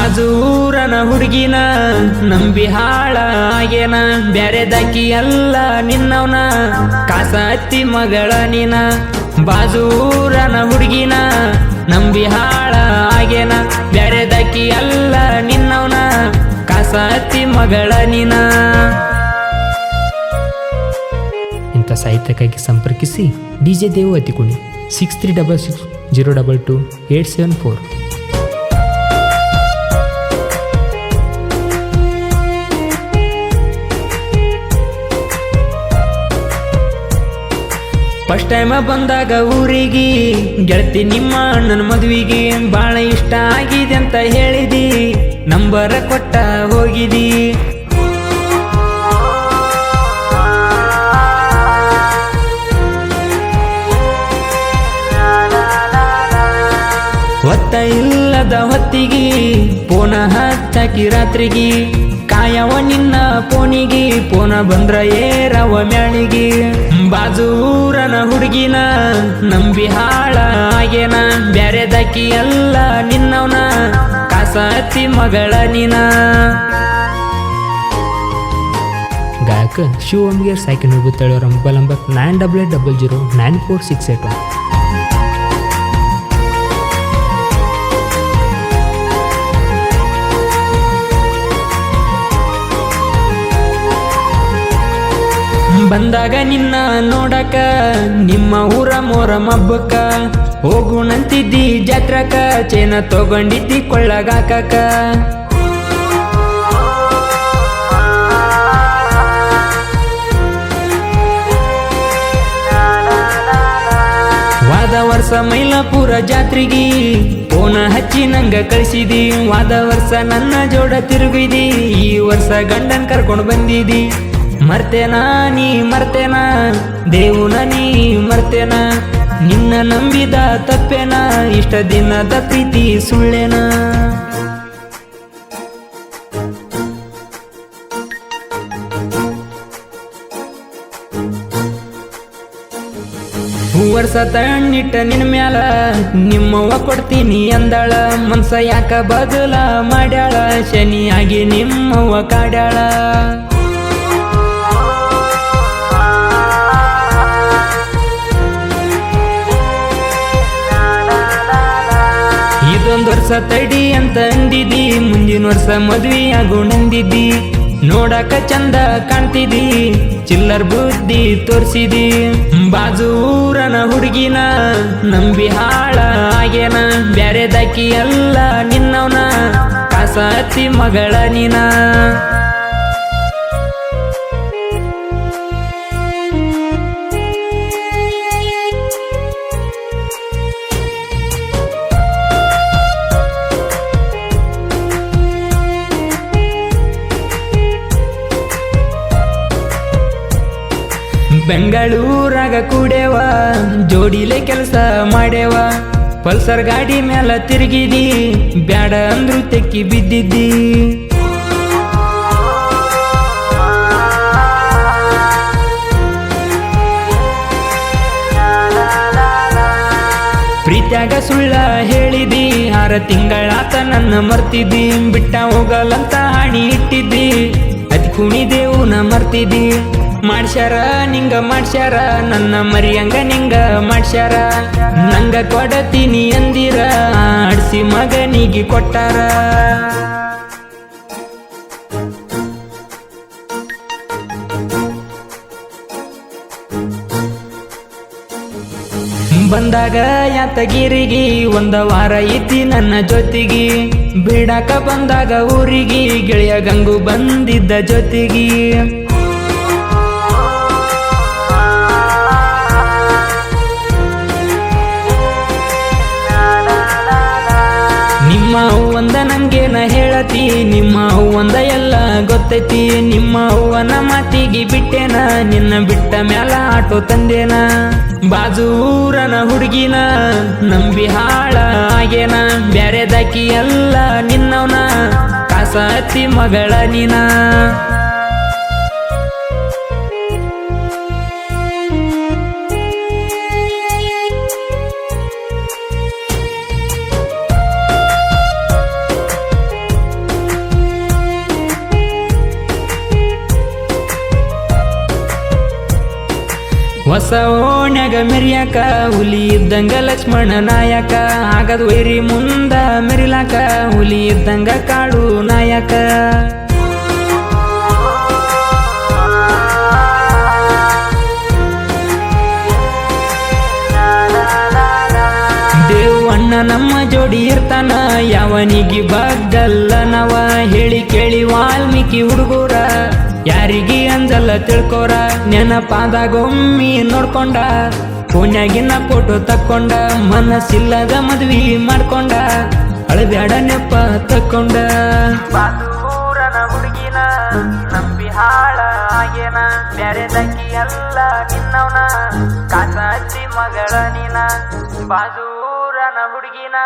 ಬಾಜೂರನ ಹುಡುಗಿನ ನಂಬಿ ಹಾಳ ಆಗೇನ ಬ್ಯಾರೆದಾಕಿ ಅಲ್ಲ ನಿನ್ನವನ ಕಾಸ ಹತ್ತಿ ಮಗಳ ನೀನ ಬಾಜೂರನ ಹುಡುಗಿನ ನಂಬಿ ಹಾಳ ಆಗೇನ ಬ್ಯಾರೆದಾಕಿ ಅಲ್ಲ ನಿನ್ನವನ ಕಾಸ ಹತ್ತಿ ಮಗಳ ನೀನ. ಇಂಥ ಸಾಹಿತ್ಯಕ್ಕಾಗಿ ಸಂಪರ್ಕಿಸಿ DJ ದೇವು ಅತಿಕುಣಿ 6366022874. ಫಸ್ಟ್ ಟೈಮ ಬಂದಾಗ ಊರಿಗೆ ಗೆಳತಿ ನಿಮ್ಮ ನನ್ನ ಮದುವೆಗೆ ಭಾಳ ಇಷ್ಟ ಆಗಿದೆ ಅಂತ ಹೇಳಿದಿ, ನಂಬರ ಕೊಟ್ಟ ಹೋಗಿದಿ. ಹೊತ್ತ ಇಲ್ಲದ ಹೊತ್ತಿಗೆ ಪೋನ ಹಚ್ಚಾಕಿ ರಾತ್ರಿಗೆ ಕಾಯವ ನಿನ್ನ ಪೋನಿಗೆ ಪೋನ ಬಂದ್ರ ಏರವ ಮ್ಯಾಳಿಗೆ. ಬಾಜೂರನ ಹುಡುಗಿನ ನಂಬಿ ಹಾಳ ಆಗೇನ ಬ್ಯಾರೆದಾಕಿ ಅಲ್ಲ ನಿನ್ನವನ ಕಾಸ ಹತ್ತಿ ಮಗಳ ನೀನ. ಗಾಯಕ ಶಿವ ಓಮ್ಗೇರ್ ಸೈಕಲ್ ನಿರ್ಭುತ್ತಳವರ ಮೊಬೈಲ್ ನಂಬರ್ 9800094681. ಬಂದಾಗ ನಿನ್ನ ನೋಡಕ ನಿಮ್ಮ ಊರ ಮೋರ ಮಬ್ಬಕ್ಕ ಹೋಗುಣಂತಿದ್ದಿ ಜಾತ್ರಕ ಚೇನ ತಗೊಂಡಿದ್ದಿ ಕೊಳ್ಳಗಾಕಕ. ವಾದ ವರ್ಷ ಮೈಲಾಪುರ ಜಾತ್ರೆಗಿ ಫೋನ ಹಚ್ಚಿ ನಂಗ ಕಳಿಸಿದಿ, ವಾದ ವರ್ಷ ನನ್ನ ಜೋಡ ತಿರುಗಿದಿ, ಈ ವರ್ಷ ಗಂಡನ್ ಕರ್ಕೊಂಡು ಬಂದಿದಿ. ಮರ್ತೇನಾ ನೀ ಮರ್ತೇನಾ ದೇವುನ ನೀ ಮರ್ತೇನಾ, ನಿನ್ನ ನಂಬಿದ ತಪ್ಪೇನ ಇಷ್ಟ ದಿನದ ಪ್ರೀತಿ ಸುಳ್ಳೇನ. ವರ್ಷ ತಣ್ಣಿಟ್ಟ ನಿನ್ನ ಮ್ಯಾಲ ನಿಮ್ಮವ್ವ ಕೊಡ್ತೀನಿ ಅಂದಾಳ, ಮನ್ಸ ಯಾಕ ಬದಲ ಮಾಡ್ಯಾಳ ಶನಿಯಾಗಿ ನಿಮ್ಮವ್ವ ಕಾಡ್ಯಾಳ. ಇದೊಂದು ವರ್ಷ ತಡಿ ಅಂತ ಅಂದಿದ್ದಿ, ಮುಂದಿನ ವರ್ಷ ಮದ್ವಿ ಆಗೋಣಂದಿದ್ದಿ, ನೋಡಕ ಚಂದ ಕಾಣ್ತಿದ್ದಿ ಚಿಲ್ಲರ್ ಬುದ್ಧಿ ತೋರ್ಸಿದಿ. ಬಾಜೂರನ ಹುಡುಗಿನ ನಂಬಿ ಹಾಳ ಆಗೇನ ಬ್ಯಾರೆದಾಕಿ ಅಲ್ಲ ನಿನ್ನವನ ಕಾಸ ಹತ್ತಿ ಮಗಳ ನೀನ. ಬೆಂಗಳೂರಾಗ ಕೂಡೇವ ಜೋಡಿಲೆ ಕೆಲಸ ಮಾಡೇವ, ಪಲ್ಸರ್ ಗಾಡಿ ಮ್ಯಾಲ ತಿರುಗಿದಿ ಬ್ಯಾಡ ಅಂದ್ರು ತೆಕ್ಕಿ ಬಿದ್ದಿದ್ದಿ. ಪ್ರೀತ್ಯಾಗ ಸುಳ್ಳ ಹೇಳಿದಿ, 6 ತಿಂಗಳಾತ ನನ್ನ ಮರ್ತಿದ್ದಿ, ಬಿಟ್ಟ ಹೋಗಲ್ಲಂತ ಹಾಣಿ ಇಟ್ಟಿದ್ದಿ, ಅತಿ ಕುಣಿದೇವುನ ಮರ್ತಿದ್ದಿ. ಮಾಡ್ಸ್ಯಾರ ನಿಂಗ ಮಾಡ್ಸ್ಯಾರ ನನ್ನ ಮರಿಯಂಗ ನಿಂಗ ಮಾಡ್ಸ್ಯಾರ, ನಂಗ ಕೊಡತೀನಿ ಅಂದಿರ ಆಡ್ಸಿ ಮಗನಿಗೆ ಕೊಟ್ಟಾರ. ಬಂದಾಗ ಯಾತಗಿರಿಗೆ ಒಂದ ವಾರ ಐತಿ ನನ್ನ ಜೊತೆಗಿ, ಬಿಡಾಕ ಬಂದಾಗ ಊರಿಗೆ ಗೆಳೆಯ ಗಂಗು ಬಂದಿದ್ದ ಜೊತೆಗಿ. ನಿಮ್ಮ ಅವ್ವಂದ ನಂಗೇನ ಹೇಳತಿ, ನಿಮ್ಮ ಅವ್ವಂದ ಎಲ್ಲ ಗೊತ್ತೈತಿ, ನಿಮ್ಮ ಅವ್ವನ ಮಾತಿಗೆ ಬಿಟ್ಟೇನ ನಿನ್ನ ಬಿಟ್ಟ ಮ್ಯಾಲ ಆಟೋ ತಂದೇನ. ಬಾಜೂರನ ಹುಡುಗಿನ ನಂಬಿ ಹಾಳ ಆಗೇನ ಬ್ಯಾರೆದಾಕಿ ಅಲ್ಲ ನಿನ್ನವನ ಕಾಸ ಹತ್ತಿ ಮಗಳ ನೀನ. ಹೊಸ ಓಣ್ಯಾಗ ಮೆರಿಯಾಕ ಹುಲಿ ಇದ್ದಂಗ ಲಕ್ಷ್ಮಣ ನಾಯಕ ಆಗದ್ ವೈರಿ ಮುಂದ ಮೆರಿಲಾಕ ಹುಲಿ ಇದ್ದಂಗ ಕಾಡು ನಾಯಕ ದೇವಣ್ಣ ನಮ್ಮ ಜೋಡಿ ಇರ್ತಾನ ಯಾವನಿಗಿ ಬಗ್ಗಲ್ಲ ನವ ಹೇಳಿ ಕೇಳಿ ವಾಲ್ಮೀಕಿ ಹುಡುಗೂರ ಯಾರಿಗಿ ಅಂಜಲ್ಲ ತಿಳ್ಕೋರ ನೆನಪಾದಾಗೊಮ್ಮಿ ನೋಡ್ಕೊಂಡ ಫೋನ್ಯಾಗಿನ ಫೋಟೋ ತಕ್ಕೊಂಡ ಮನಸ್ಸಿಲ್ಲದ ಮದ್ವಿ ಮಾಡ್ಕೊಂಡ ಅಳಬ್ಯಾಡ ನೆಪ್ಪ ತಕ್ಕೊಂಡ ಬಾದೂರನ ಹುಡುಗಿನ ನಂಬಿ ಹಾಳ ಆಗೇನ ಬ್ಯಾರೆದಕ್ಕಿ ಎಲ್ಲ ನಿನ್ನವನ ಕಾಸ ಹಚ್ಚಿ ಮಗಳ ನೀನ ಬಾದೂರನ ಹುಡುಗಿನ